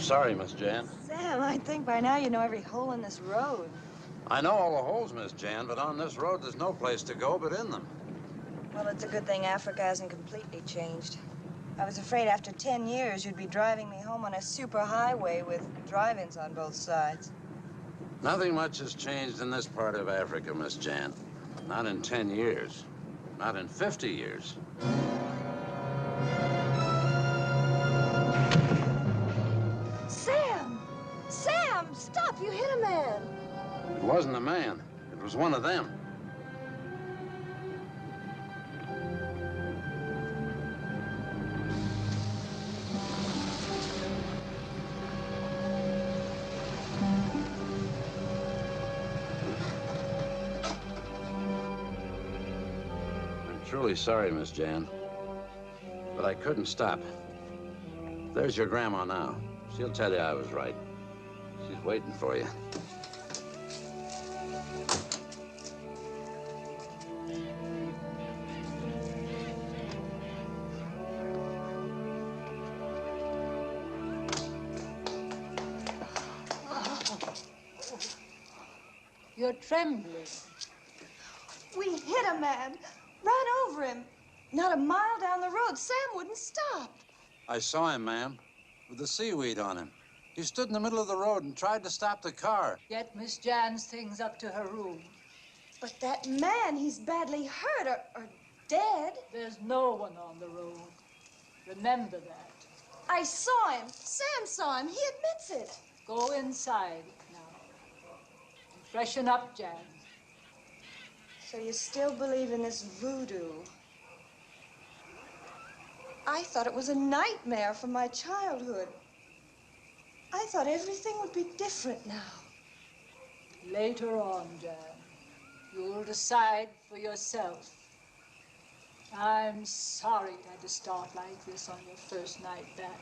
Sorry, Miss Jan. Sam, I think by now you know every hole in this road. I know all the holes, Miss Jan, but on this road there's no place to go but in them. Well, it's a good thing Africa hasn't completely changed. I was afraid after 10 years you'd be driving me home on a superhighway with drive-ins on both sides. Nothing much has changed in this part of Africa, Miss Jan. Not in 10 years. Not in 50 years. Sam! Sam! Stop! You hit a man! It wasn't a man. It was one of them. I'm truly sorry, Miss Jan, but I couldn't stop. There's your grandma now. She'll tell you I was right. She's waiting for you. You're trembling. We hit a man, ran over him. Not a mile down the road. Sam wouldn't stop. I saw him, ma'am, with the seaweed on him. He stood in the middle of the road and tried to stop the car. Get Miss Jan's things up to her room. But that man, he's badly hurt or dead. There's no one on the road. Remember that. I saw him. Sam saw him. He admits it. Go inside now. And freshen up, Jan. So you still believe in this voodoo? I thought it was a nightmare from my childhood. I thought everything would be different now. Later on, Jan, you'll decide for yourself. I'm sorry it had to start like this on your first night back.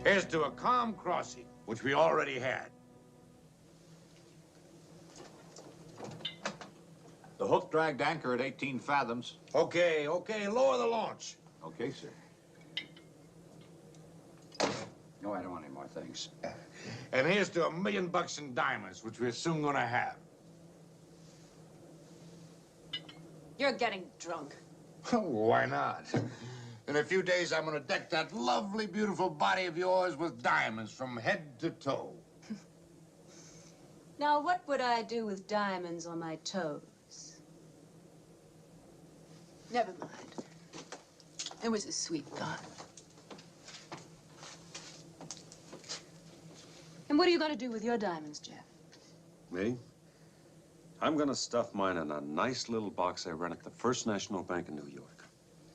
Here's to a calm crossing, which we already had. The hook dragged anchor at 18 fathoms. Okay, lower the launch. Okay, sir. No, I don't want any more things. And here's to $1 million in diamonds, which we're soon gonna have. You're getting drunk. Why not? In a few days, I'm gonna deck that lovely, beautiful body of yours with diamonds from head to toe. Now, what would I do with diamonds on my toes? Never mind. It was a sweet thought. And what are you going to do with your diamonds, Jeff? Me? I'm gonna stuff mine in a nice little box I rent at the First National Bank in New York.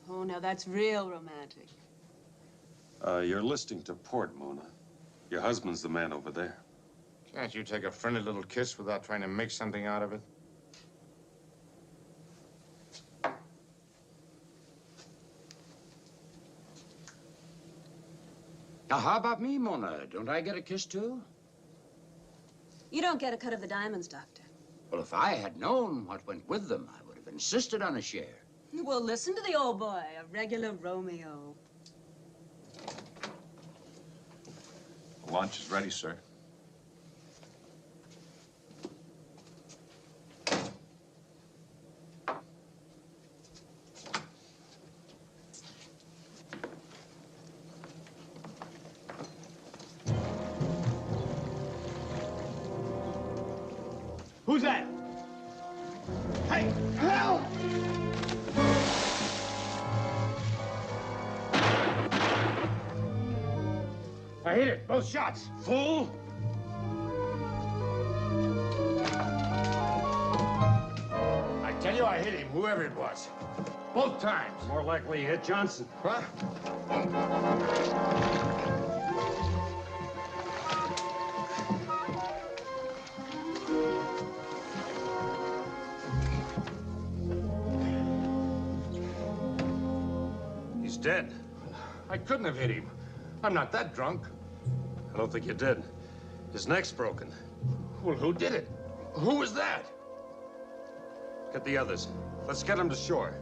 Oh, now that's real romantic. You're listening to port, Mona. Your husband's the man over there. Can't you take a friendly little kiss without trying to make something out of it? Now, how about me, Mona? Don't I get a kiss, too? You don't get a cut of the diamonds, Doctor. Well, if I had known what went with them, I would have insisted on a share. Well, listen to the old boy, a regular Romeo. Lunch is ready, sir. Who's that? Hey, help! I hit it, both shots. Fool! I tell you, I hit him, whoever it was. Both times. More likely you hit Johnson. What? He's dead. I couldn't have hit him. I'm not that drunk. I don't think you did. His neck's broken. Well, who did it? Who was that? Get the others. Let's get him to shore.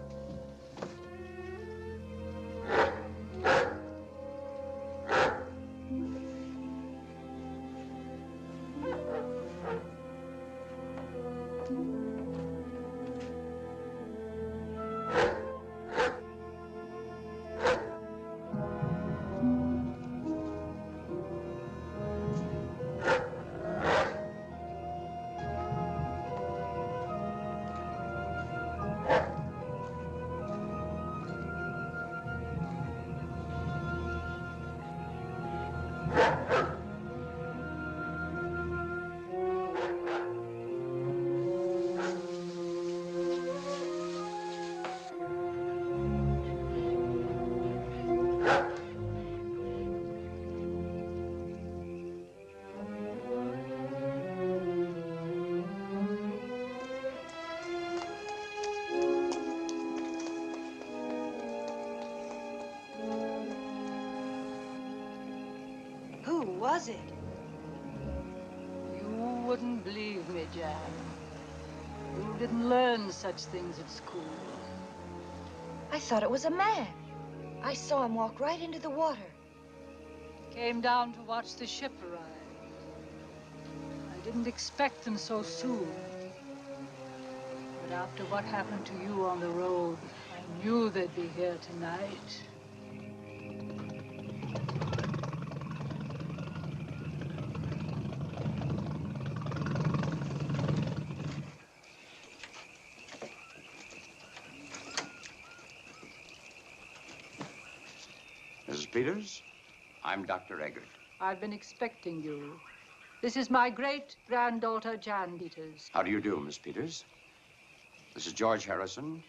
Was it? You wouldn't believe me, Jan. You didn't learn such things at school. I thought it was a man. I saw him walk right into the water. Came down to watch the ship arrive. I didn't expect them so soon. But after what happened to you on the road, I knew they'd be here tonight. Mrs. Peters, I'm Dr. Eggert. I've been expecting you. This is my great-granddaughter, Jan Peters. How do you do, Miss Peters? This is George Harrison,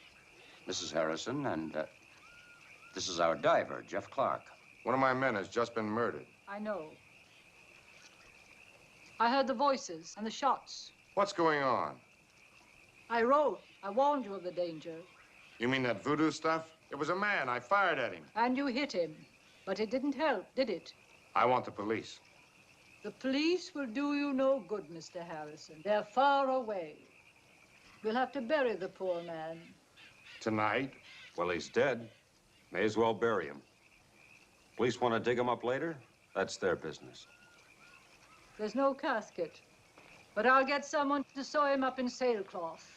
Mrs. Harrison, and this is our diver, Jeff Clark. One of my men has just been murdered. I know. I heard the voices and the shots. What's going on? I wrote. I warned you of the danger. You mean that voodoo stuff? It was a man. I fired at him. And you hit him. But it didn't help, did it? I want the police. The police will do you no good, Mr. Harrison. They're far away. We'll have to bury the poor man. Tonight? Well, he's dead. May as well bury him. Police want to dig him up later? That's their business. There's no casket. But I'll get someone to sew him up in sailcloth.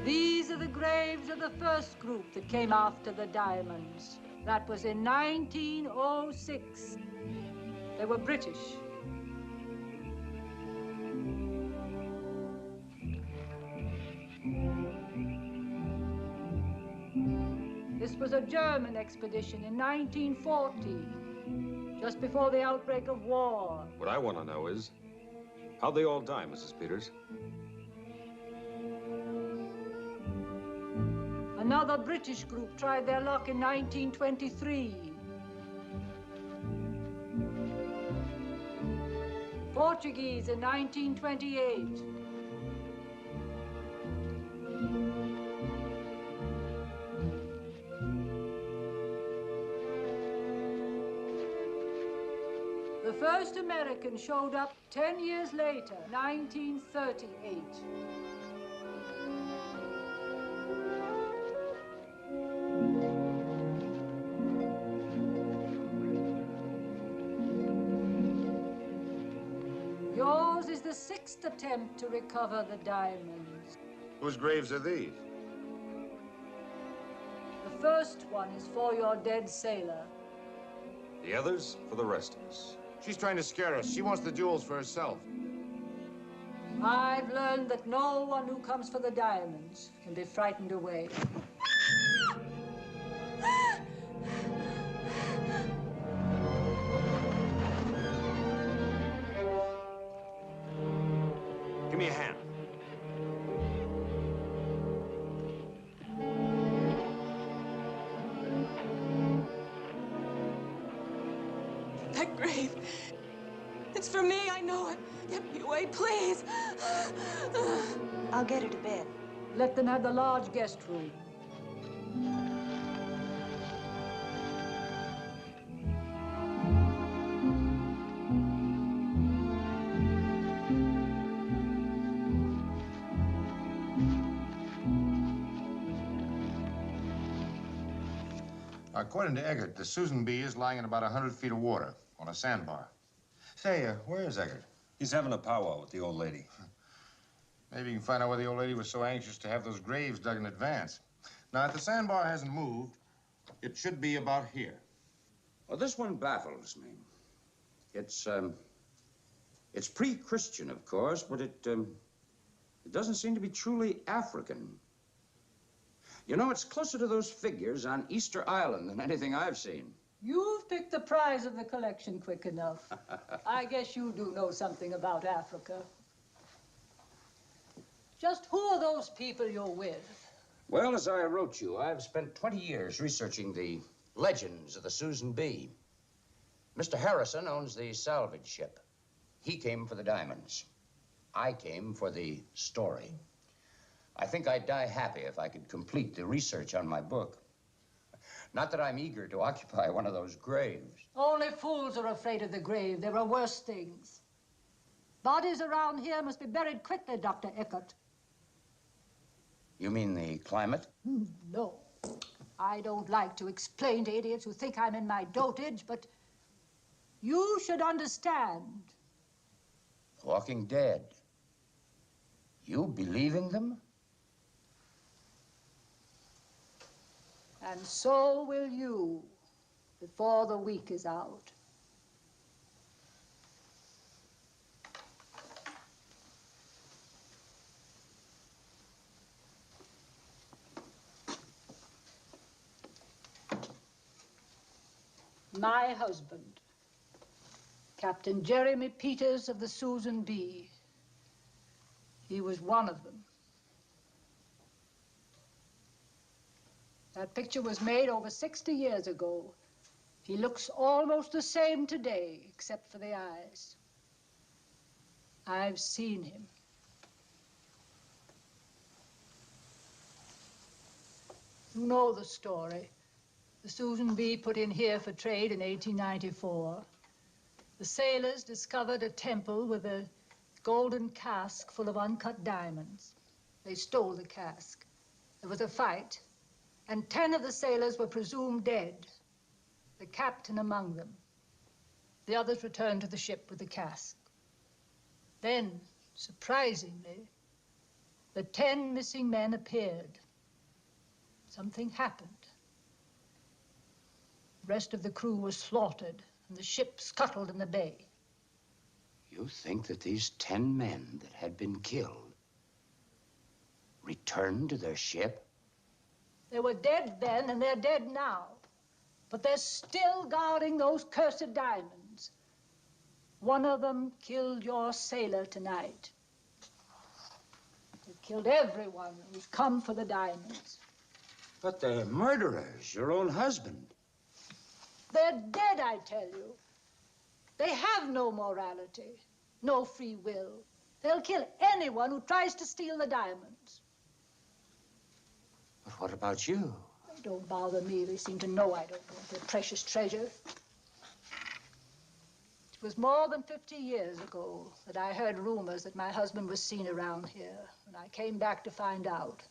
These are the graves of the first group that came after the diamonds. That was in 1906. They were British. This was a German expedition in 1940. just before the outbreak of war. What I want to know is, how'd they all die, Mrs. Peters? Another British group tried their luck in 1923. Portuguese in 1928. The first American showed up 10 years later, 1938. Yours is the 6th attempt to recover the diamonds. Whose graves are these? The first one is for your dead sailor. The others for the rest of us. She's trying to scare us. She wants the jewels for herself. I've learned that no one who comes for the diamonds can be frightened away. Give me a hand. That grave. It's for me, I know it. Get me away, please. I'll get her to bed. Let them have the large guest room. According to Eggert, the Susan B is lying in about 100 feet of water on a sandbar. Say, where is Eggert? He's having a powwow with the old lady. Maybe you can find out why the old lady was so anxious to have those graves dug in advance. Now, if the sandbar hasn't moved, it should be about here. Well, this one baffles me. It's pre-Christian, of course, but it doesn't seem to be truly African. You know, it's closer to those figures on Easter Island than anything I've seen. You've picked the prize of the collection quick enough. I guess you do know something about Africa. Just who are those people you're with? Well, as I wrote you, I've spent 20 years researching the legends of the Susan B. Mr. Harrison owns the salvage ship. He came for the diamonds. I came for the story. I think I'd die happy if I could complete the research on my book. Not that I'm eager to occupy one of those graves. Only fools are afraid of the grave. There are worse things. Bodies around here must be buried quickly, Dr. Eckert. You mean the climate? No. I don't like to explain to idiots who think I'm in my dotage, but you should understand. Walking Dead. You believe in them? And so will you, before the week is out. My husband, Captain Jeremy Peters of the Susan B. He was one of them. That picture was made over 60 years ago. He looks almost the same today, except for the eyes. I've seen him. You know the story. The Susan B put in here for trade in 1894. The sailors discovered a temple with a golden cask full of uncut diamonds. They stole the cask. There was a fight, and 10 of the sailors were presumed dead, the captain among them. The others returned to the ship with the cask. Then, surprisingly, the 10 missing men appeared. Something happened. The rest of the crew was slaughtered, and the ship scuttled in the bay. You think that these 10 men that had been killed returned to their ship? They were dead then, and they're dead now. But they're still guarding those cursed diamonds. One of them killed your sailor tonight. They killed everyone who's come for the diamonds. But they're murderers, your own husband. They're dead, I tell you. They have no morality, no free will. They'll kill anyone who tries to steal the diamonds. But what about you? They don't bother me. They seem to know I don't want their precious treasure. It was more than 50 years ago that I heard rumors that my husband was seen around here, and I came back to find out.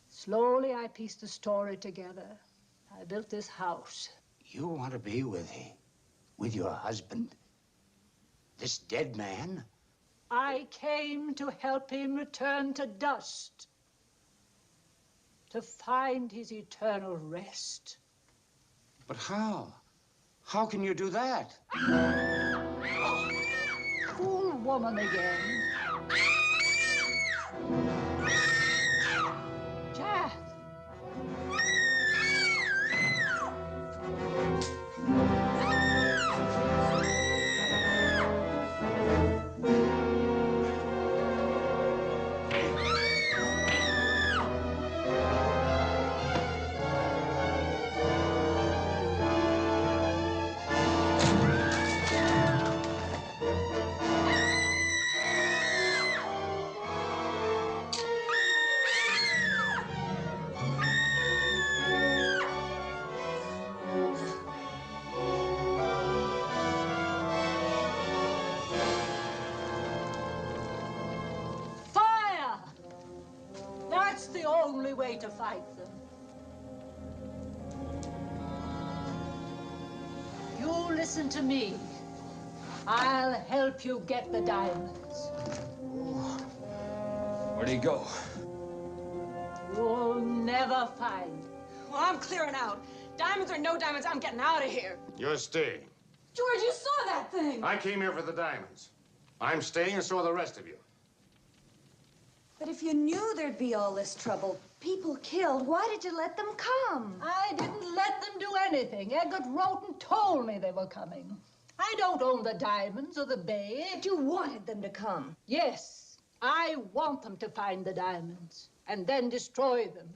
Slowly, I pieced the story together. I built this house. You want to be with your husband? This dead man? I came to help him return to dust, to find his eternal rest. But how? How can you do that? Fool woman again. Jack. That's the only way to fight them. You listen to me. I'll help you get the diamonds. Where'd he go? You'll never find. Well, I'm clearing out. Diamonds or no diamonds, I'm getting out of here. You're staying. George, you saw that thing. I came here for the diamonds. I'm staying, and so are the rest of you. But if you knew there'd be all this trouble, people killed, why did you let them come? I didn't let them do anything. Eggert wrote and told me they were coming. I don't own the diamonds or the bay. But you wanted them to come. Yes, I want them to find the diamonds and then destroy them.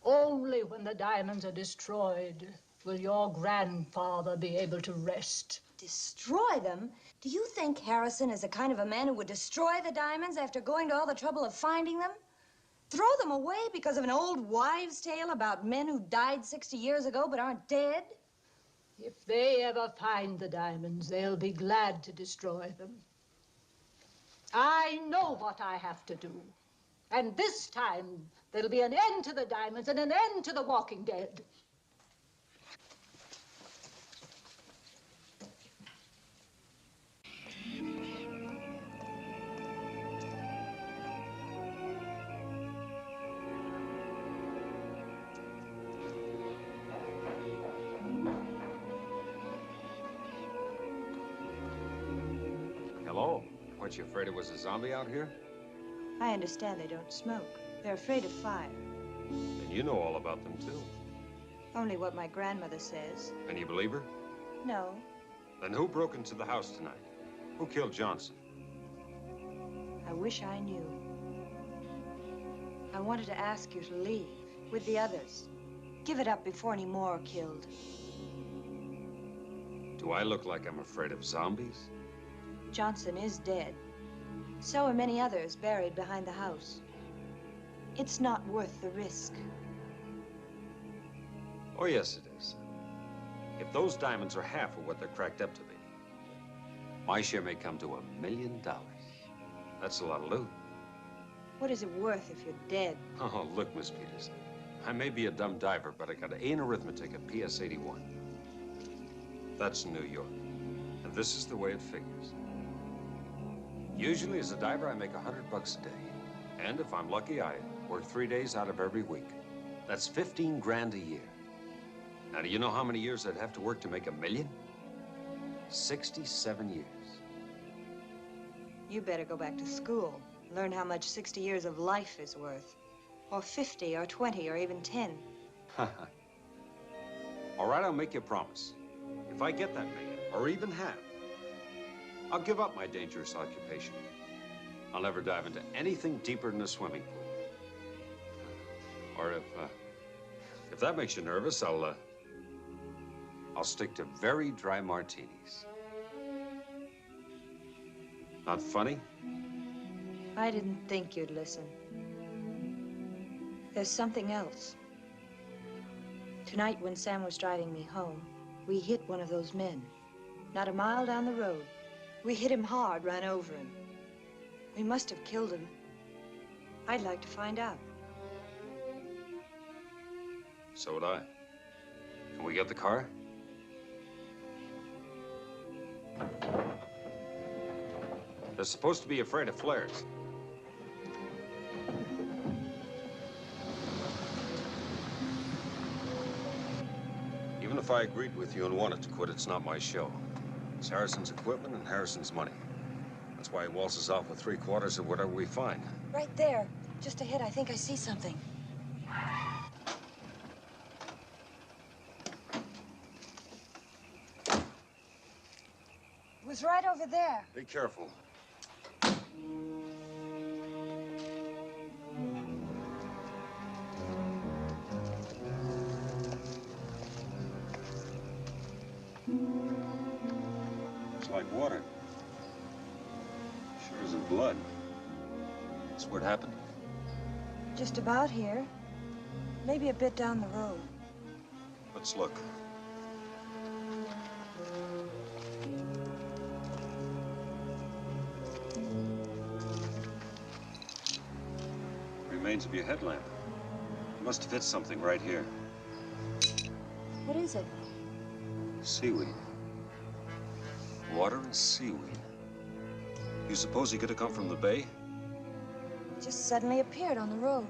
Only when the diamonds are destroyed will your grandfather be able to rest. Destroy them? Do you think Harrison is the kind of a man who would destroy the diamonds after going to all the trouble of finding them? Throw them away because of an old wives' tale about men who died 60 years ago but aren't dead? If they ever find the diamonds, they'll be glad to destroy them. I know what I have to do. And this time, there'll be an end to the diamonds and an end to the Walking Dead. Hello? Weren't you afraid it was a zombie out here? I understand they don't smoke. They're afraid of fire. And you know all about them, too. Only what my grandmother says. And you believe her? No. Then who broke into the house tonight? Who killed Johnson? I wish I knew. I wanted to ask you to leave with the others. Give it up before any more are killed. Do I look like I'm afraid of zombies? Johnson is dead. So are many others buried behind the house. It's not worth the risk. Oh, yes, it is. If those diamonds are half of what they're cracked up to be, my share may come to $1 million. That's a lot of loot. What is it worth if you're dead? Oh, look, Miss Peters. I may be a dumb diver, but I got an A in arithmetic at PS 81. That's New York. And this is the way it figures. Usually, as a diver, I make $100 a day. And if I'm lucky, I work 3 days out of every week. That's 15 grand a year. Now, do you know how many years I'd have to work to make $1 million? 67 years. You better go back to school. Learn how much 60 years of life is worth. Or 50, or 20, or even 10. All right, I'll make you a promise. If I get that million, or even half, I'll give up my dangerous occupation. I'll never dive into anything deeper than a swimming pool. Or if that makes you nervous, I'll stick to very dry martinis. Not funny? I didn't think you'd listen. There's something else. Tonight, when Sam was driving me home, we hit one of those men. Not a mile down the road. We hit him hard, ran over him. We must have killed him. I'd like to find out. So would I. Can we get the car? They're supposed to be afraid of flares. Even if I agreed with you and wanted to quit, it's not my show. It's Harrison's equipment and Harrison's money. That's why he waltzes off with 3/4 of whatever we find. Right there, just ahead, I think I see something. It was right over there. Be careful. It's like water. Sure isn't blood. That's where it happened. Just about here. Maybe a bit down the road. Let's look. Remains of your headlamp. You must have hit something right here. What is it? Seaweed. Water and seaweed. You suppose he could have come from the bay? It just suddenly appeared on the road.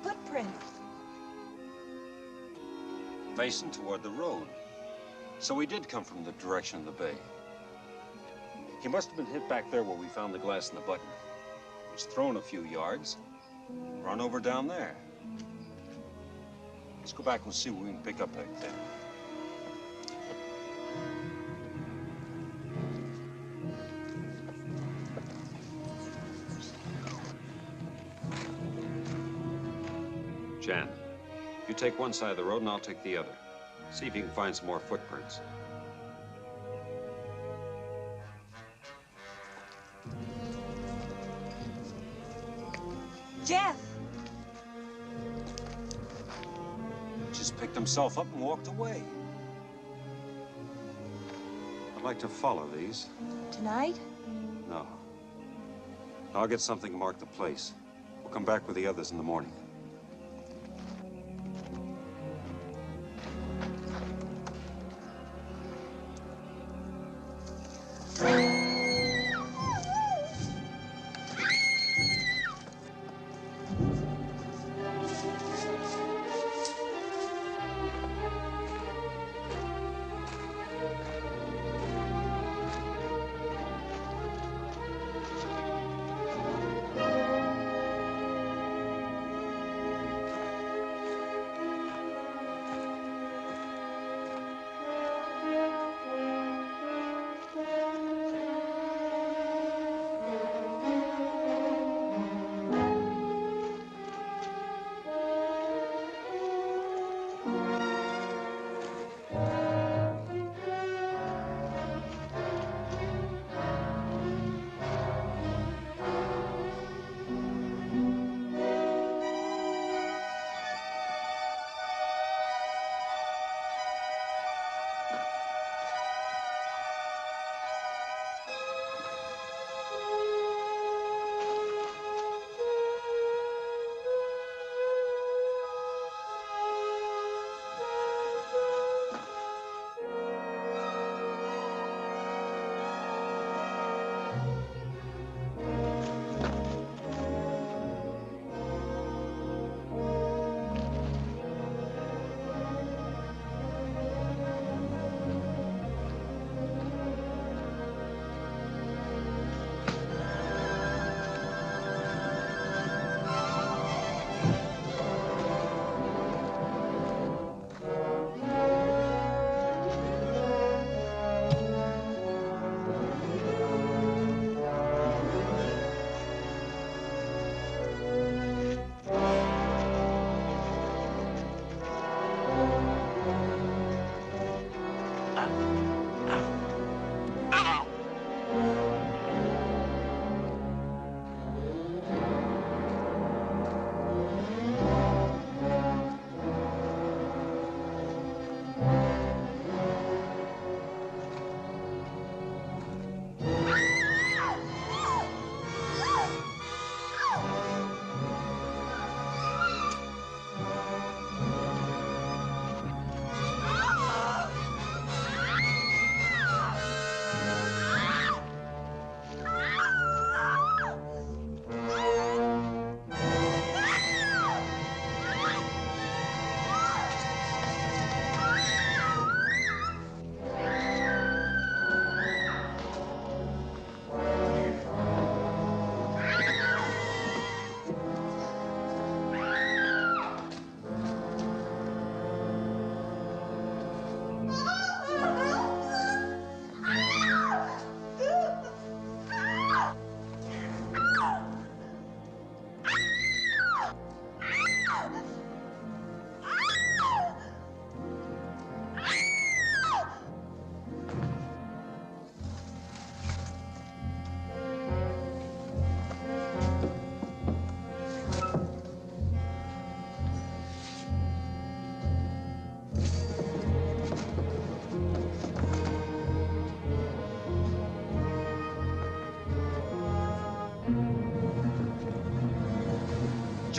Footprint. Facing toward the road. So he did come from the direction of the bay. He must have been hit back there where we found the glass and the button. He was thrown a few yards, run over down there. Let's go back and see what we can pick up back there. Jan, you take one side of the road and I'll take the other. See if you can find some more footprints. Jeff! Just picked himself up and walked away. I'd like to follow these. Tonight? No. I'll get something to mark the place. We'll come back with the others in the morning.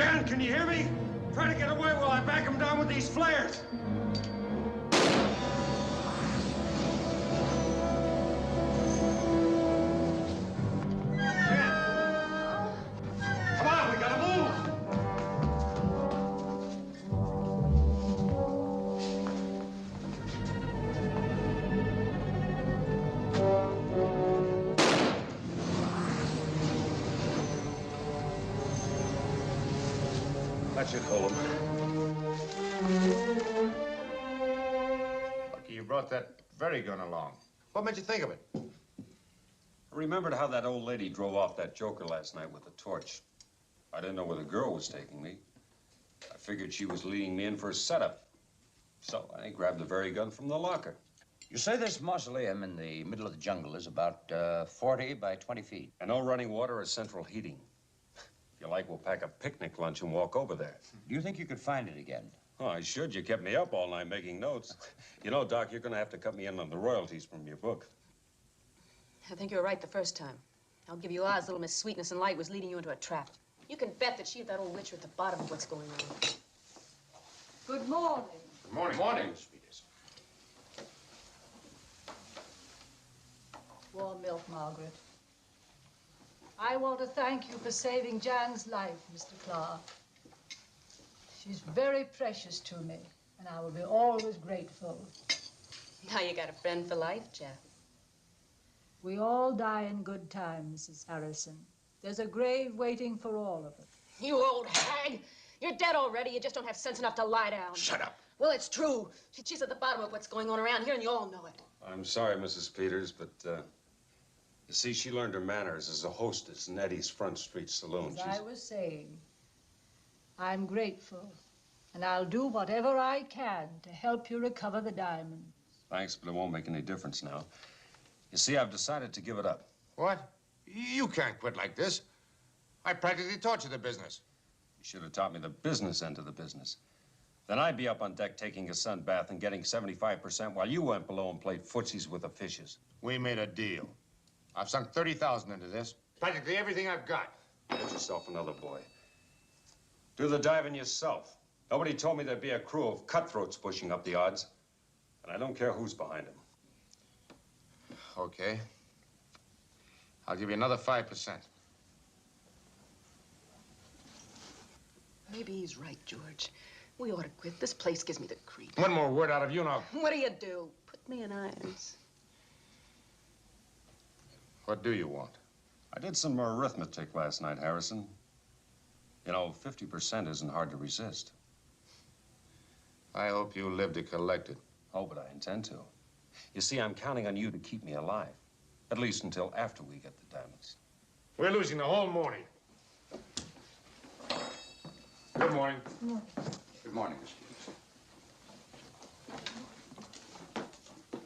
Jan, can you hear me? Try to get away while I back him down with these flares. Come on, we gotta move! That should hold him. Lucky you brought that very gun along. What made you think of it? I remembered how that old lady drove off that joker last night with the torch. I didn't know where the girl was taking me. I figured she was leading me in for a setup. So I grabbed the very gun from the locker. You say this mausoleum in the middle of the jungle is about 40 by 20 feet. And no running water or central heating. If you like, we'll pack a picnic lunch and walk over there. Do you think you could find it again? Oh, I should. You kept me up all night making notes. You know, Doc, you're going to have to cut me in on the royalties from your book. I think you were right the first time. I'll give you odds little Miss Sweetness and Light was leading you into a trap. You can bet that she and that old witch are at the bottom of what's going on. Good morning. Good morning. Morning, sweeties. Warm milk, Margaret. I want to thank you for saving Jan's life, Mr. Clark. She's very precious to me, and I will be always grateful. Now you got a friend for life, Jeff. We all die in good time, Mrs. Harrison. There's a grave waiting for all of us. You old hag! You're dead already. You just don't have sense enough to lie down. Shut up. Well, it's true. She's at the bottom of what's going on around here, and you all know it. I'm sorry, Mrs. Peters, but, you see, she learned her manners as a hostess in Eddie's Front Street Saloon. As I was saying, I'm grateful, and I'll do whatever I can to help you recover the diamond. Thanks, but it won't make any difference now. You see, I've decided to give it up. What? You can't quit like this. I practically taught you the business. You should have taught me the business end of the business. Then I'd be up on deck taking a sun bath and getting 75% while you went below and played footsies with the fishes. We made a deal. I've sunk 30,000 into this. Practically everything I've got. Get yourself another boy. Do the diving yourself. Nobody told me there'd be a crew of cutthroats pushing up the odds. And I don't care who's behind them. Okay. I'll give you another 5%. Maybe he's right, George. We ought to quit. This place gives me the creep. One more word out of you now. What do? Put me in irons. What do you want? I did some arithmetic last night, Harrison. You know, 50% isn't hard to resist. I hope you live to collect it. Oh, but I intend to. You see, I'm counting on you to keep me alive. At least until after we get the diamonds. We're losing the whole morning. Good morning. Good morning, Miss Peters.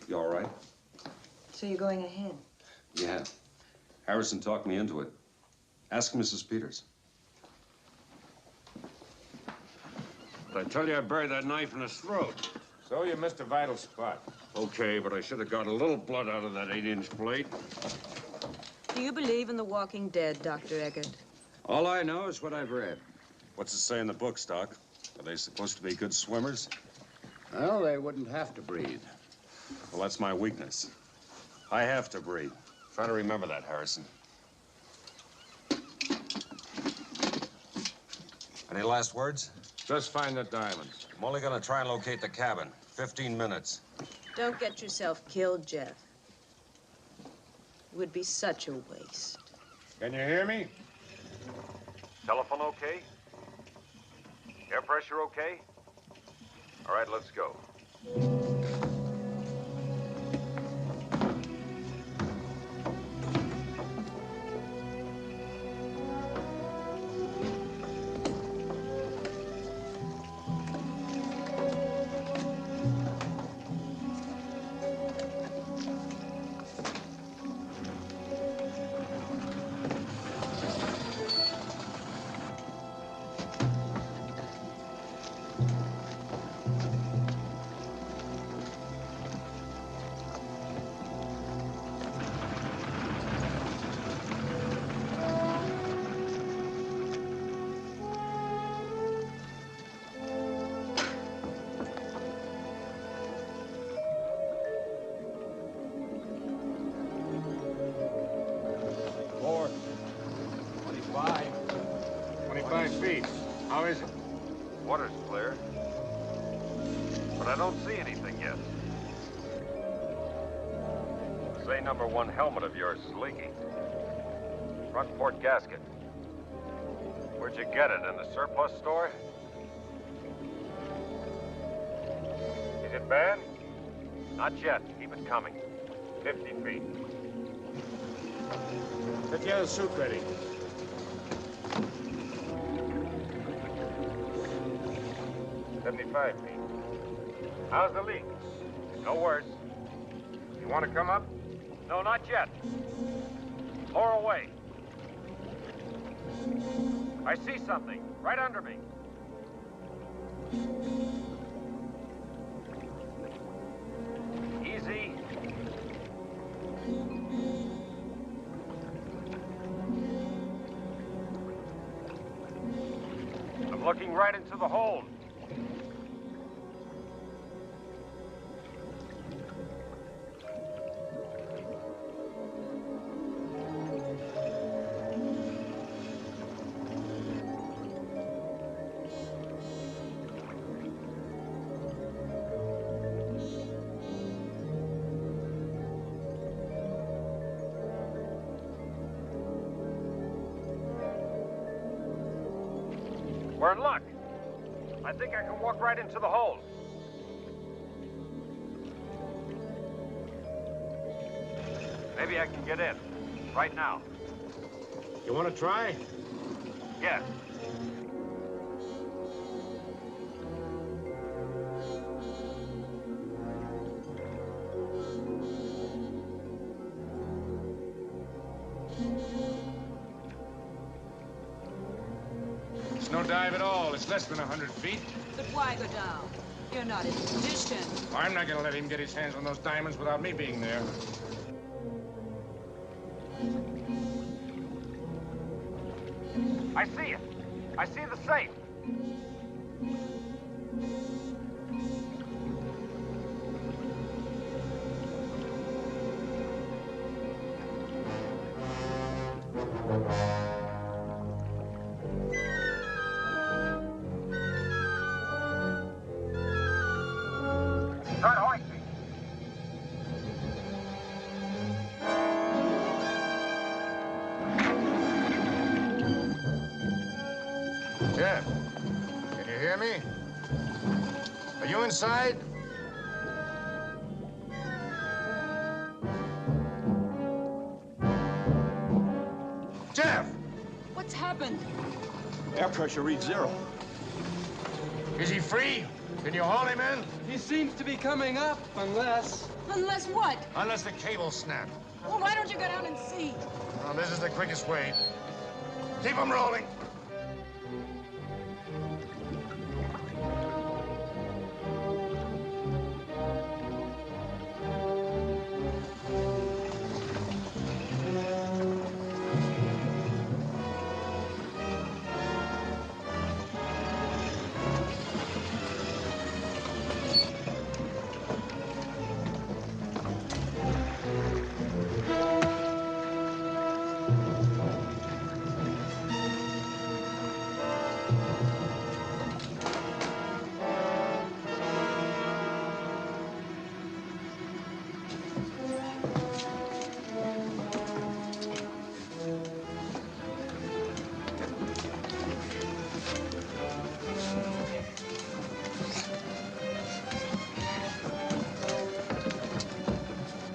You all right? So you're going ahead? Yeah. Harrison talked me into it. Ask Mrs. Peters. But I tell you, I buried that knife in his throat. So you missed a vital spot. Okay, but I should have got a little blood out of that 8-inch blade. Do you believe in the walking dead, Dr. Eggert? All I know is what I've read. What's it say in the books, Doc? Are they supposed to be good swimmers? Well, they wouldn't have to breathe. Well, that's my weakness. I have to breathe. Try to remember that, Harrison. Any last words? Just find the diamonds. I'm only gonna try and locate the cabin. 15 minutes. Don't get yourself killed, Jeff. It would be such a waste. Can you hear me? Telephone okay? Air pressure okay? All right, let's go. How is it? Water's clear. But I don't see anything yet. Say #1 helmet of yours is leaking. Front port gasket. Where'd you get it? In the surplus store? Is it bad? Not yet. Keep it coming. 50 feet. Get the other suit ready. $75 feet. How's the leak? No worse. You want to come up? No, not yet. Lower away. I see something right under me. Easy. I'm looking right into the hold. We're in luck. I think I can walk right into the hold. Maybe I can get in. Right now. You want to try? Yes. It's no dive at all. It's less than 100 feet. But why go down? You're not in position. I'm not going to let him get his hands on those diamonds without me being there. I see it. I see the safe. Start hoisting. Jeff, can you hear me? Are you inside? Jeff! What's happened? Air pressure reads 0. Is he free? Can you haul him in? He seems to be coming up, unless... Unless what? Unless the cable snapped. Well, why don't you go down and see? Well, this is the quickest way. Keep him rolling.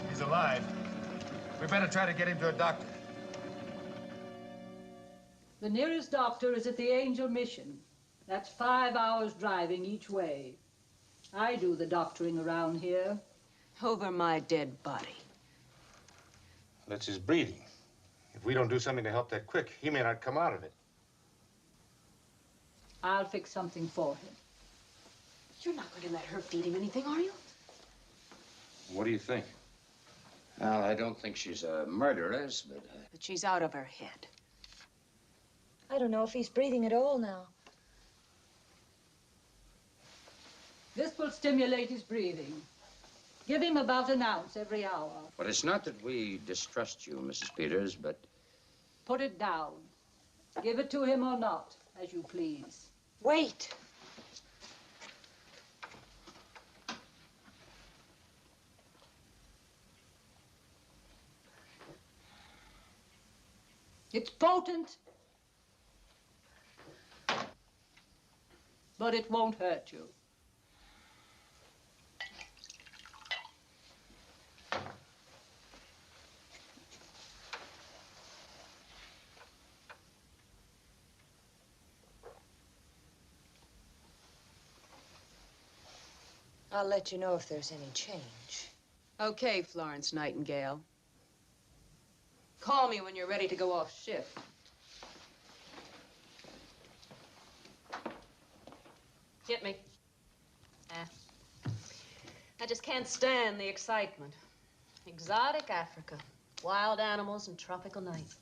He's alive. We better try to get him to a doctor. The nearest doctor is at the Angel Mission. That's 5 hours driving each way. I do the doctoring around here. Over my dead body. That's his breathing. If we don't do something to help that quick, he may not come out of it. I'll fix something for him. You're not going to let her feed him anything, are you? What do you think? Well, I don't think she's a murderess, but... But she's out of her head. I don't know if he's breathing at all now. This will stimulate his breathing. Give him about an ounce every hour. But it's not that we distrust you, Mrs. Peters, but... Put it down. Give it to him or not, as you please. Wait. It's potent, but it won't hurt you. I'll let you know if there's any change. Okay, Florence Nightingale. Call me when you're ready to go off shift. Hit me. I just can't stand the excitement. Exotic Africa, wild animals and tropical nights.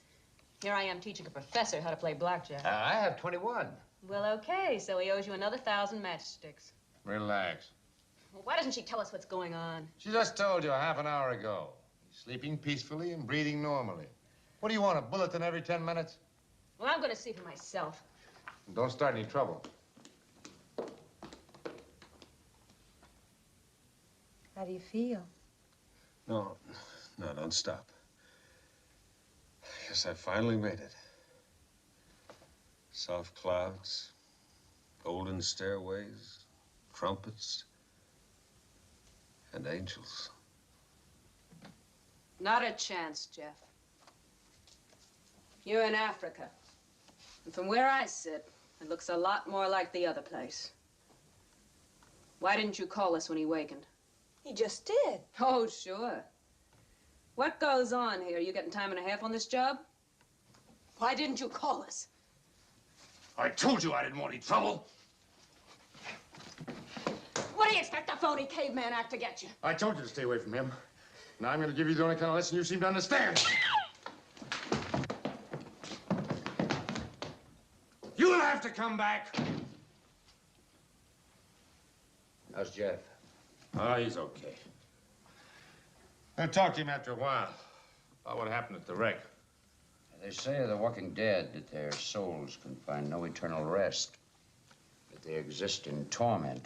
Here I am teaching a professor how to play blackjack. I have 21. Well, okay, so he owes you another 1,000 matchsticks. Relax. Well, why doesn't she tell us what's going on? She just told you a half an hour ago. He's sleeping peacefully and breathing normally. What do you want, a bulletin every 10 minutes? Well, I'm going to see for myself. Don't start any trouble. How do you feel? No, don't stop. Yes, I finally made it. Soft clouds, golden stairways, trumpets, and angels. Not a chance, Jeff. You're in Africa. And from where I sit, it looks a lot more like the other place. Why didn't you call us when he wakened? He just did. Oh, sure. What goes on here? You getting time and a half on this job? Why didn't you call us? I told you I didn't want any trouble. What do you expect a phony caveman act to get you? I told you to stay away from him. Now I'm going to give you the only kind of lesson you seem to understand. You'll have to come back. How's Jeff? Oh, he's okay. I'll talk to him after a while about what happened at the wreck. They say of the walking dead that their souls can find no eternal rest, that they exist in torment.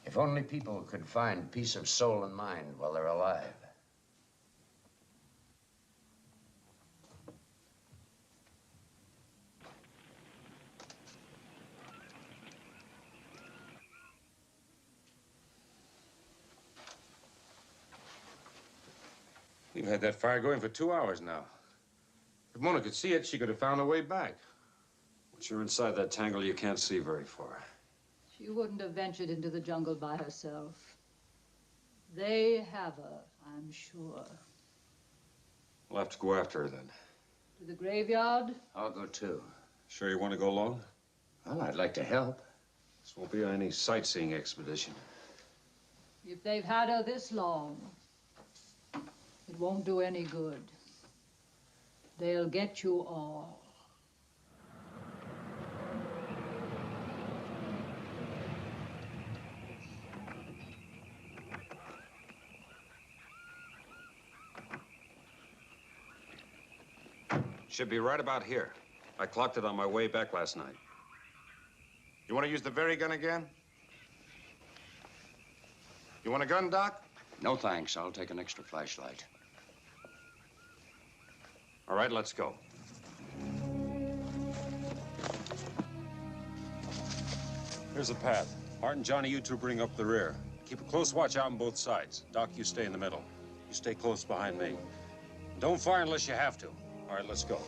If only people could find peace of soul and mind while they're alive. We've had that fire going for 2 hours now. If Mona could see it, she could have found her way back. Once you're inside that tangle, you can't see very far. She wouldn't have ventured into the jungle by herself. They have her, I'm sure. We'll have to go after her then. To the graveyard? I'll go too. Sure you want to go along? Well, I'd like to help. This won't be any sightseeing expedition. If they've had her this long, it won't do any good. They'll get you all. Should be right about here. I clocked it on my way back last night. You want to use the very gun again? You want a gun, Doc? No, thanks. I'll take an extra flashlight. All right, let's go. Here's the path. Art and Johnny, you two bring up the rear. Keep a close watch out on both sides. Doc, you stay in the middle. You stay close behind me. Don't fire unless you have to. All right, let's go.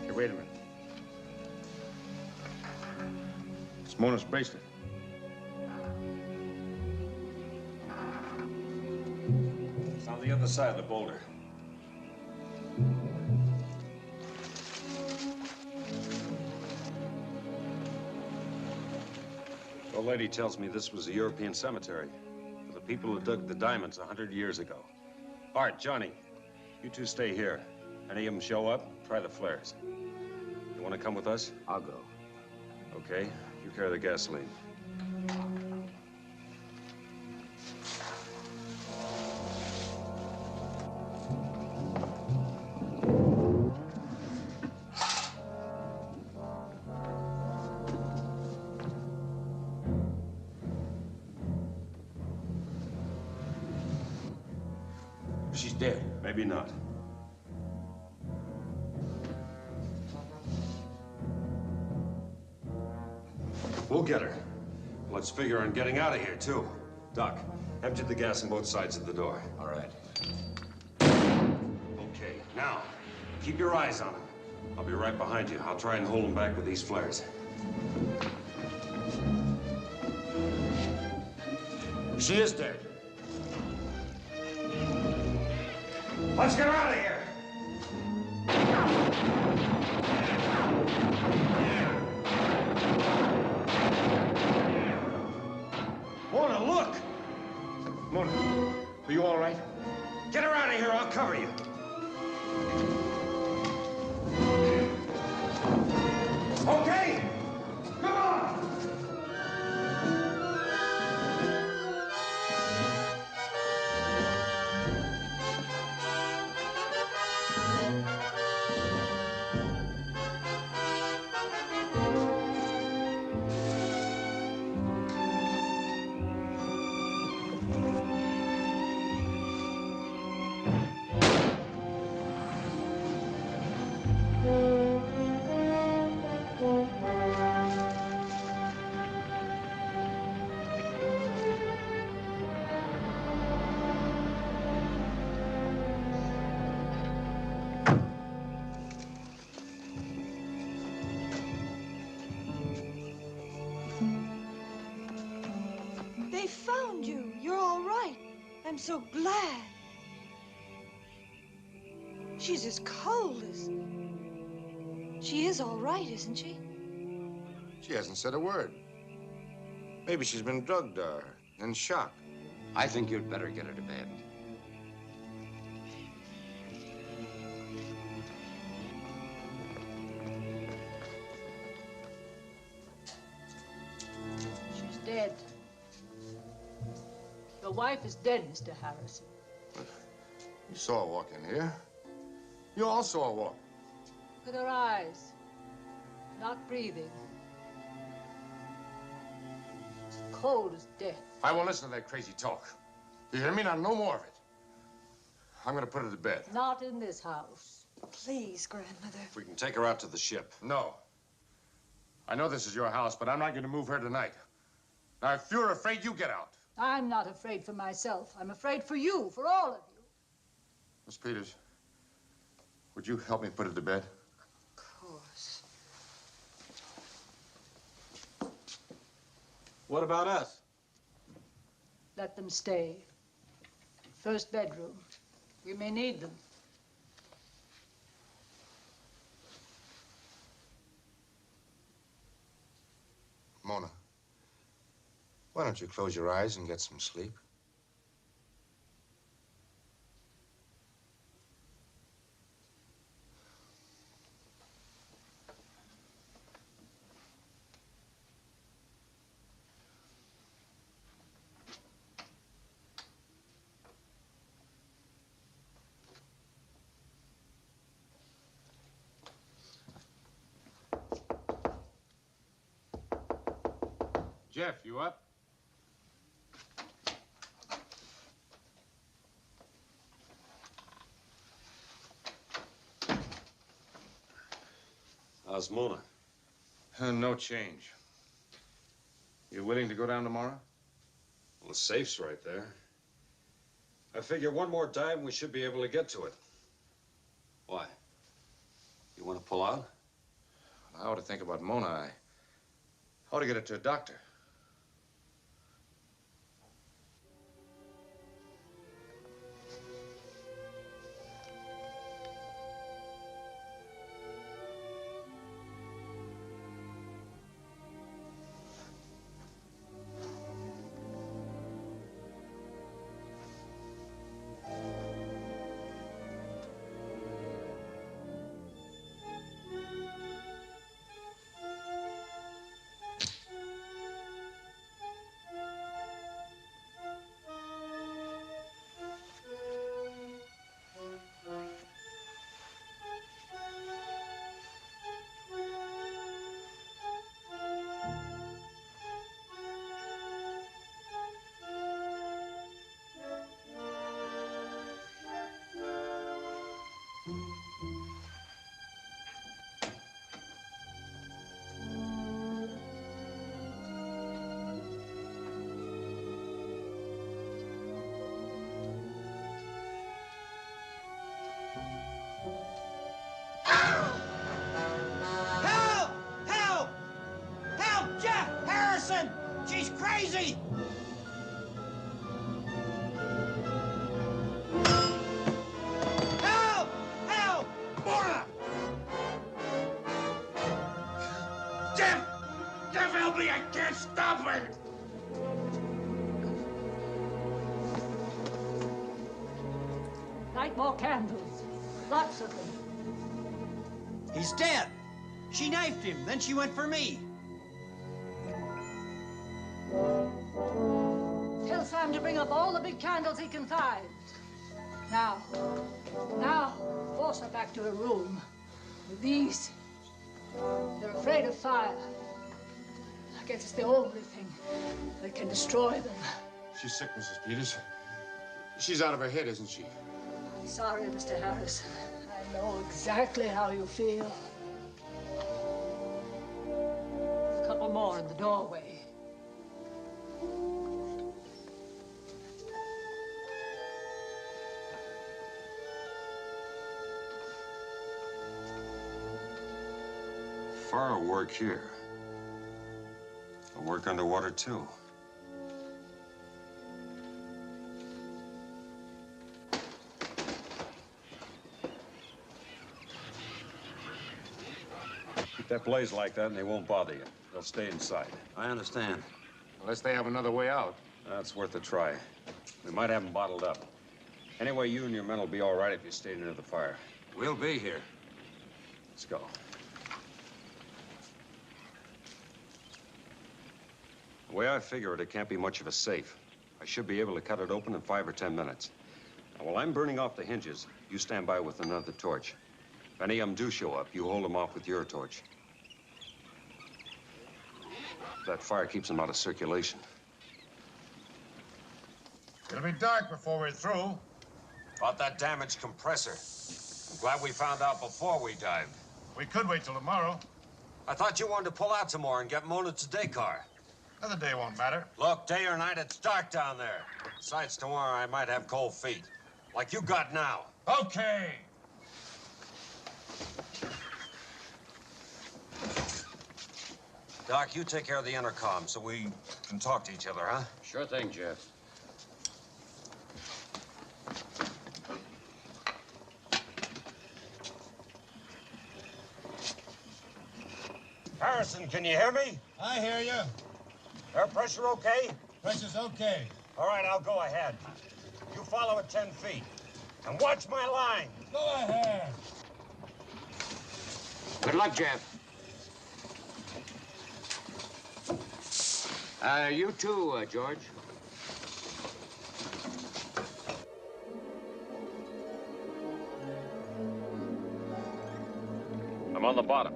Hey, wait a minute. It's Mona's bracelet. It's on the other side of the boulder. Go lay lady tells me this was a European cemetery for the people who dug the diamonds 100 years ago. Art, Johnny, you two stay here. Any of them show up, try the flares. You want to come with us? I'll go. Okay, you carry the gasoline. She's dead. Maybe not. We'll get her. Let's figure on getting out of here, too. Doc, empty the gas on both sides of the door. All right. Okay, now, keep your eyes on him. I'll be right behind you. I'll try and hold him back with these flares. She is dead. Let's get her out of here! Mona, look! Mona, are you all right? Get her out of here, I'll cover you. Okay? Come on! They found you. You're all right. I'm so glad. She's as cold as... She is all right, isn't she? She hasn't said a word. Maybe she's been drugged or in shock. I think you'd better get her to bed. She's dead. Your wife is dead, Mr. Harrison. You saw her walk in here. You all saw her walk. Look at her eyes. Not breathing. As cold as death. I won't listen to that crazy talk. You hear me? Now, no more of it. I'm gonna put her to bed. Not in this house. Please, grandmother. If we can take her out to the ship. No. I know this is your house, but I'm not gonna move her tonight. Now, if you're afraid, you get out. I'm not afraid for myself. I'm afraid for you, for all of you. Miss Peters, would you help me put her to bed? Of course. What about us? Let them stay. First bedroom. We may need them. Mona, why don't you close your eyes and get some sleep? Jeff, you up? How's Mona? No change. You willing to go down tomorrow? Well, the safe's right there. I figure one more dive, we should be able to get to it. Why? You want to pull out? I ought to think about Mona. I ought to get her to a doctor. Light more candles. Lots of them. He's dead. She knifed him, then she went for me. Tell Sam to bring up all the big candles he can find. Now, force her back to her room. With these, they're afraid of fire. I guess it's the only thing that can destroy them. She's sick, Mrs. Peters. She's out of her head, isn't she? I'm sorry, Mr. Harrison. I know exactly how you feel. A couple more in the doorway. Far work here. I'll work underwater, too. Keep that blaze like that and they won't bother you. They'll stay inside. I understand. Unless they have another way out. That's worth a try. We might have them bottled up. Anyway, you and your men will be all right if you stay near the fire. We'll be here. Let's go. The way I figure it, it can't be much of a safe. I should be able to cut it open in 5 or 10 minutes. Now, while I'm burning off the hinges, you stand by with another torch. If any of them do show up, you hold them off with your torch. That fire keeps them out of circulation. It'll be dark before we're through. About that damaged compressor. I'm glad we found out before we dived. We could wait till tomorrow. I thought you wanted to pull out some more and get Mona to Dakar. Another day won't matter. Look, day or night, it's dark down there. Besides, tomorrow I might have cold feet. Like you got now. Okay. Doc, you take care of the intercom so we can talk to each other, huh? Sure thing, Jeff. Harrison, can you hear me? I hear you. Air pressure okay? Pressure's okay. All right, I'll go ahead. You follow at 10 feet. And watch my line. Go ahead. Good luck, Jeff. You too, George. I'm on the bottom.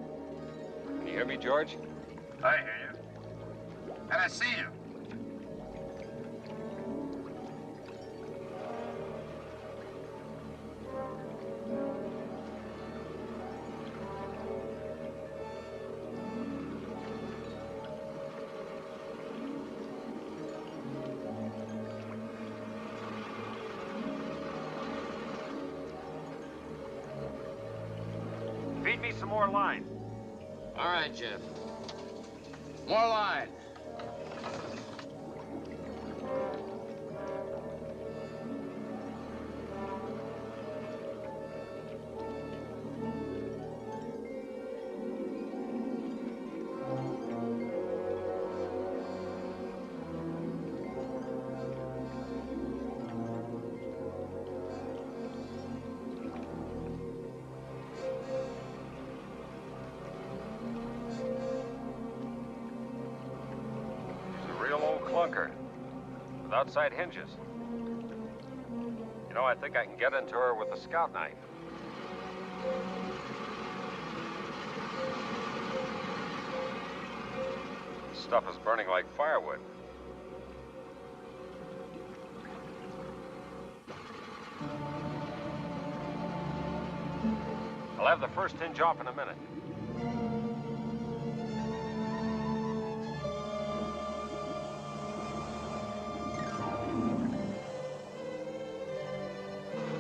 Can you hear me, George? I hear you. And I see you. Feed me some more line. All right, Jeff. More line. Clunker with outside hinges. You know, I think I can get into her with a scout knife. This stuff is burning like firewood. I'll have the first hinge off in a minute.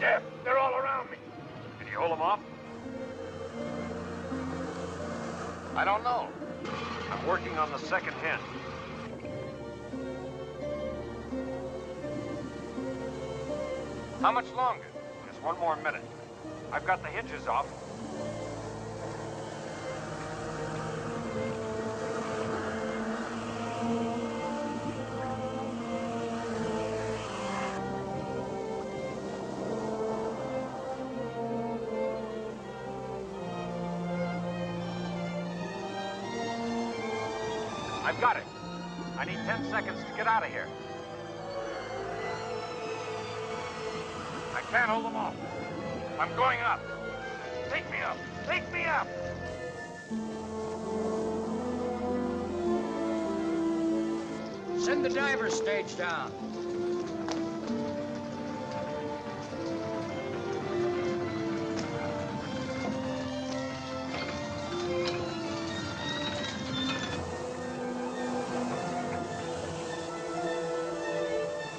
Jeff, they're all around me. Can you hold them off? I don't know. I'm working on the second hinge. How much longer? Just one more minute. I've got the hinges off. I've got it. I need 10 seconds to get out of here. I can't hold them off. I'm going up. Take me up. Take me up. Send the diver's stage down.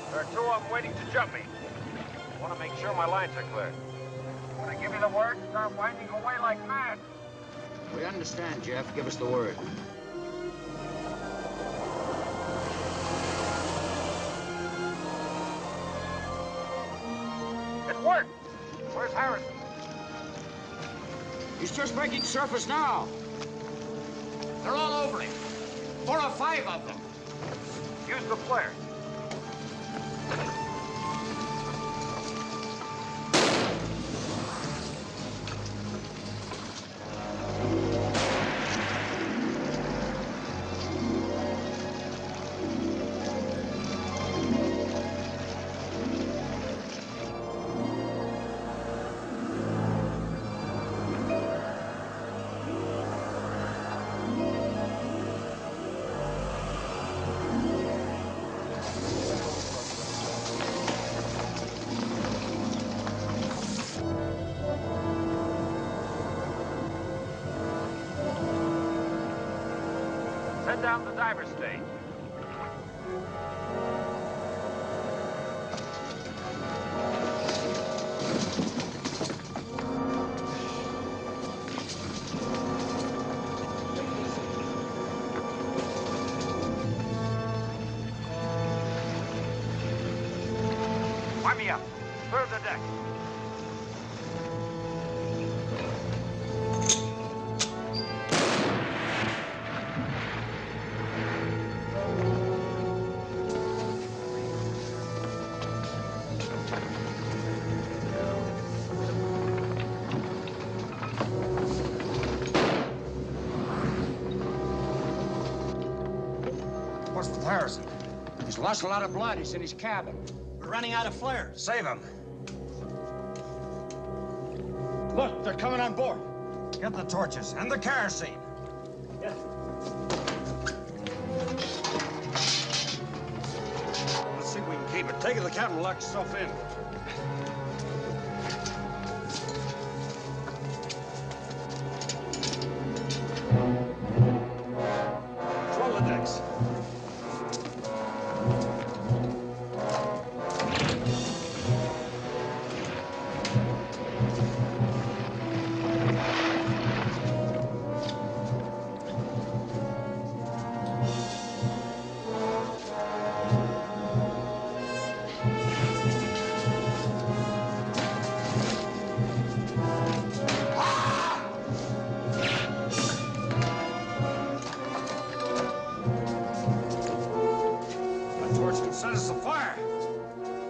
There are 2 of them waiting to jump me. I want to make sure my lines are clear. When I give you the word, start winding away like mad. We understand, Jeff. Give us the word. It worked. Where's Harrison? He's just making surface now. They're all over him. 4 or 5 of them. Use the flare. Send down the diver stage. Wind me up. Clear the deck. What's with Harrison? He's lost a lot of blood. He's in his cabin. We're running out of flares. Save him. Look, they're coming on board. Get the torches and the kerosene. Yeah. Let's see if we can keep it. Take it to the cabin and lock yourself in. Control the decks. Set us afire.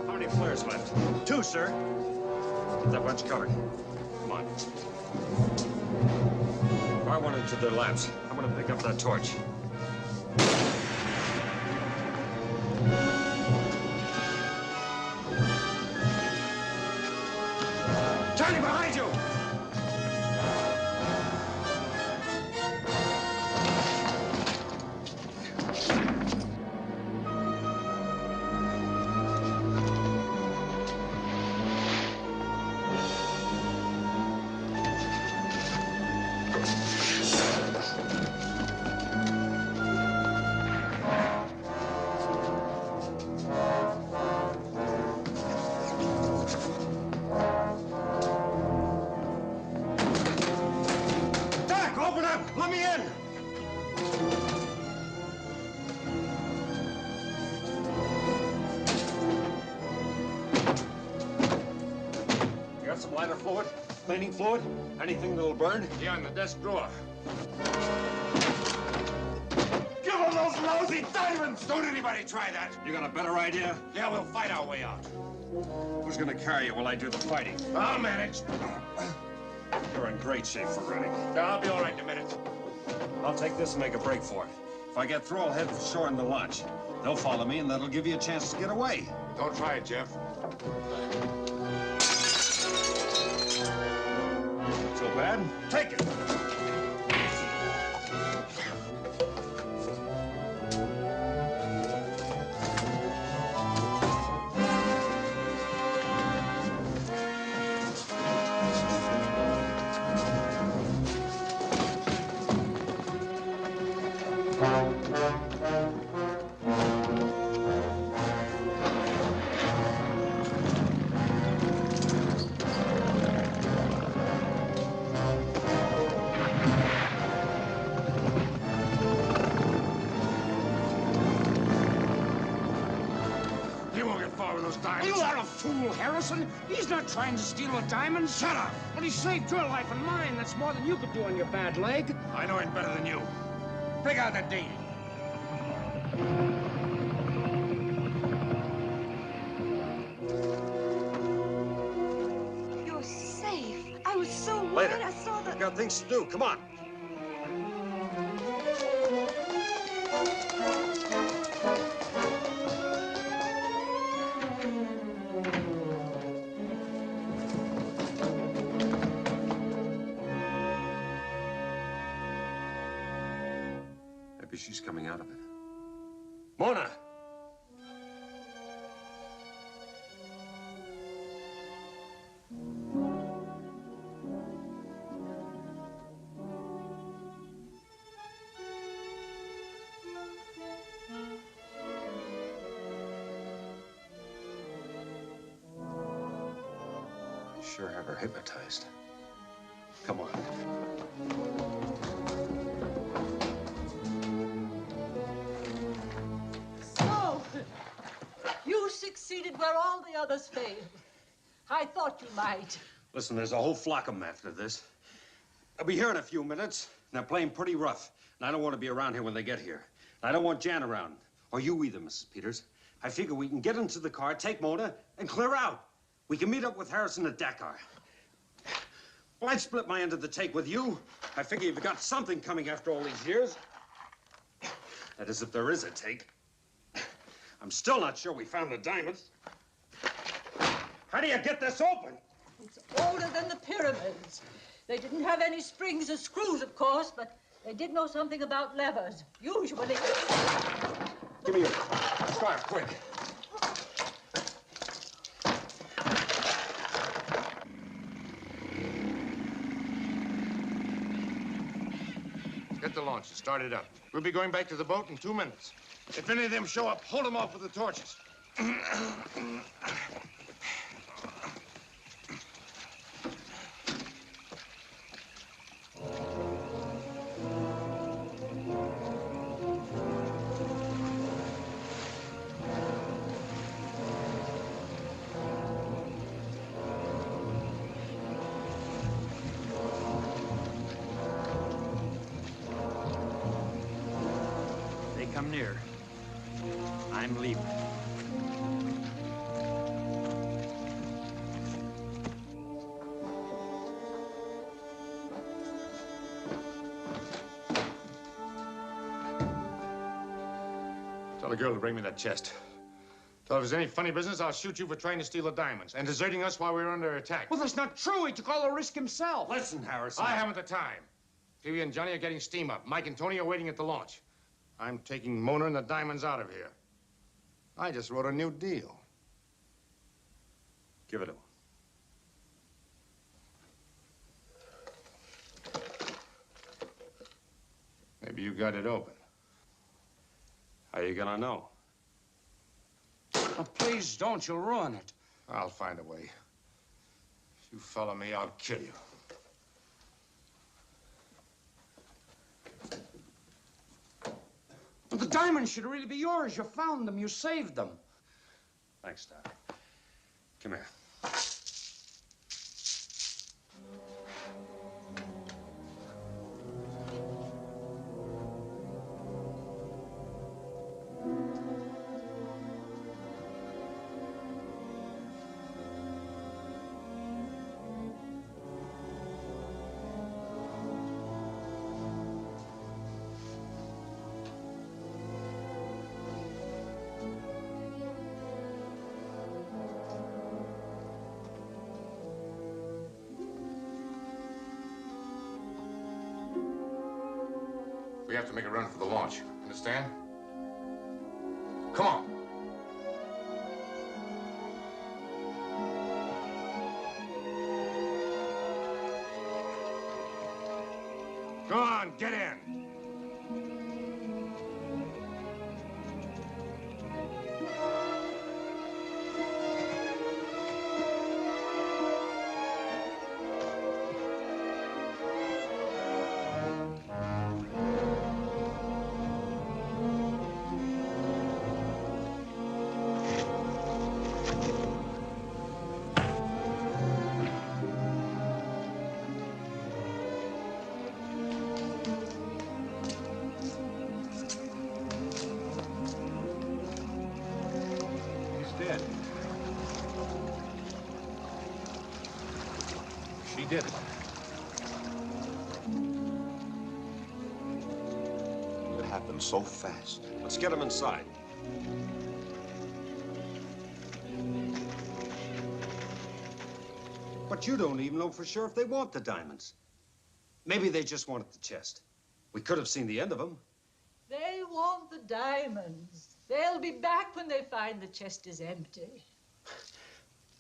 How many flares left? 2, sir. Get that bunch covered. Come on. Fire one into their laps. I'm gonna pick up that torch. Charlie, behind you! Open up! Let me in! You got some lighter fluid? Cleaning fluid? Anything that'll burn? Yeah, in the desk drawer. Give them those lousy diamonds! Don't anybody try that. You got a better idea? Yeah, we'll fight our way out. Who's gonna carry you while I do the fighting? I'll manage. You're in great shape for running. I'll be all right in a minute. I'll take this and make a break for it. If I get through, I'll head for shore in the launch. They'll follow me, and that'll give you a chance to get away. Don't try it, Jeff. So bad? Take it. You are a fool, Harrison. He's not trying to steal the diamonds. Shut up! But he saved your life and mine. That's more than you could do on your bad leg. I know him better than you. Pick out that date. You're safe. I was so Later. worried. I saw the... I've got things to do. Come on. Maybe she's coming out of it. Mona! You sure have her hypnotized. Come on. So, you succeeded where all the others failed. I thought you might. Listen, there's a whole flock of them after this. I'll be here in a few minutes, and they're playing pretty rough. And I don't want to be around here when they get here. And I don't want Jan around, or you either, Mrs. Peters. I figure we can get into the car, take Mona, and clear out. We can meet up with Harrison at Dakar. Well, I'd split my end of the take with you. I figure you've got something coming after all these years. That is, if there is a take. I'm still not sure we found the diamonds. How do you get this open? It's older than the pyramids. They didn't have any springs or screws, of course, but they did know something about levers. Usually... Give me your scarf, quick. Get the launch and start it up. We'll be going back to the boat in 2 minutes. If any of them show up, hold them off with the torches. Come near. I'm leaving. Tell the girl to bring me that chest. Tell her if there's any funny business, I'll shoot you for trying to steal the diamonds and deserting us while we're under attack. Well, that's not true. He took all the risk himself. Listen, Harrison. I haven't the time. Pee-wee and Johnny are getting steam up. Mike and Tony are waiting at the launch. I'm taking Mona and the diamonds out of here. I just wrote a new deal. Give it to him. Maybe you got it open. How you gonna know? Oh, please don't. You'll ruin it. I'll find a way. If you follow me, I'll kill you. But the diamonds should really be yours. You found them. You saved them. Thanks, Doc. Come here. have to make a run for the launch. Understand? Come on. Come on, get in. She did it. It happened so fast. Let's get him inside. But you don't even know for sure if they want the diamonds. Maybe they just wanted the chest. We could have seen the end of them. They want the diamonds. They'll be back when they find the chest is empty.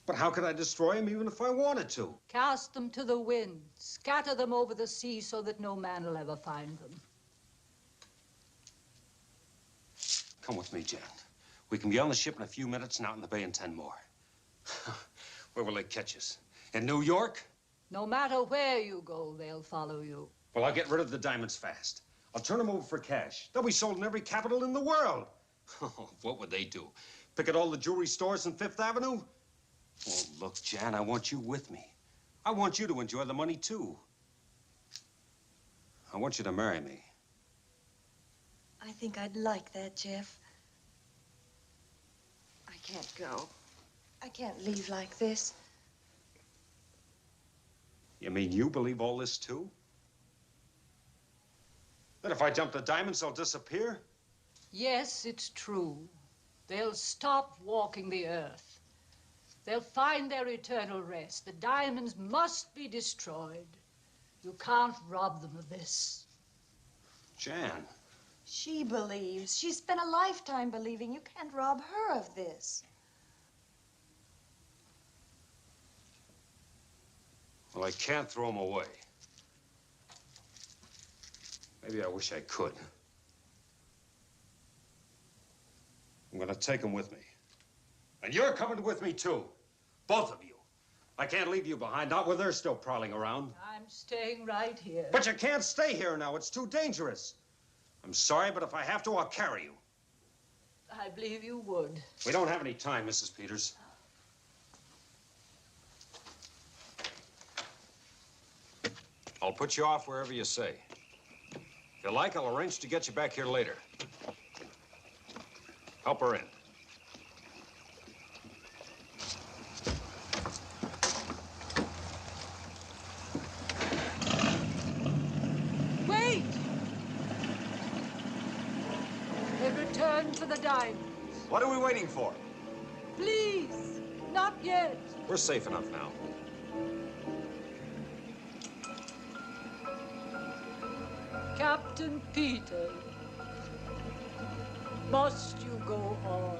But how could I destroy them even if I wanted to? Cast them to the wind. Scatter them over the sea so that no man will ever find them. Come with me, Jan. We can be on the ship in a few minutes and out in the bay in 10 more. Where will they catch us? In New York? No matter where you go, they'll follow you. Well, I'll get rid of the diamonds fast. I'll turn them over for cash. They'll be sold in every capital in the world. Oh, what would they do? Picket all the jewelry stores on Fifth Avenue? Oh, look, Jan, I want you with me. I want you to enjoy the money, too. I want you to marry me. I think I'd like that, Jeff. I can't go. I can't leave like this. You mean you believe all this, too? That if I dump the diamonds, they'll disappear? Yes, it's true. They'll stop walking the earth. They'll find their eternal rest. The diamonds must be destroyed. You can't rob them of this. Jan. She believes. She spent a lifetime believing. You can't rob her of this. Well, I can't throw them away. Maybe I wish I could. I'm gonna take them with me. And you're coming with me, too. Both of you. I can't leave you behind, not when they're still prowling around. I'm staying right here. But you can't stay here now. It's too dangerous. I'm sorry, but if I have to, I'll carry you. I believe you would. We don't have any time, Mrs. Peters. I'll put you off wherever you say. If you like, I'll arrange to get you back here later. Help her in. Wait! They've returned for the diamonds. What are we waiting for? Please, not yet. We're safe enough now. Captain Peters, must you go on?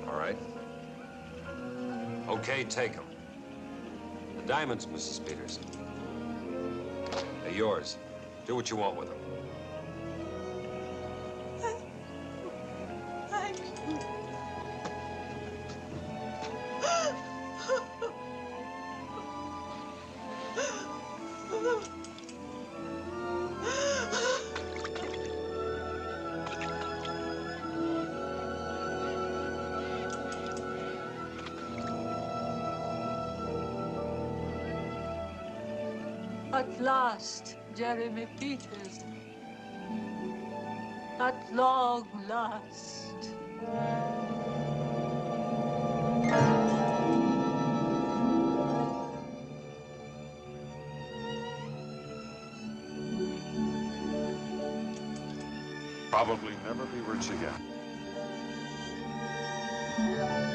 All right. Okay, take them. The diamonds, Mrs. Peters. They're yours. Do what you want with them. At last, Jeremy Peters. At long last. Probably never be rich again. Bye.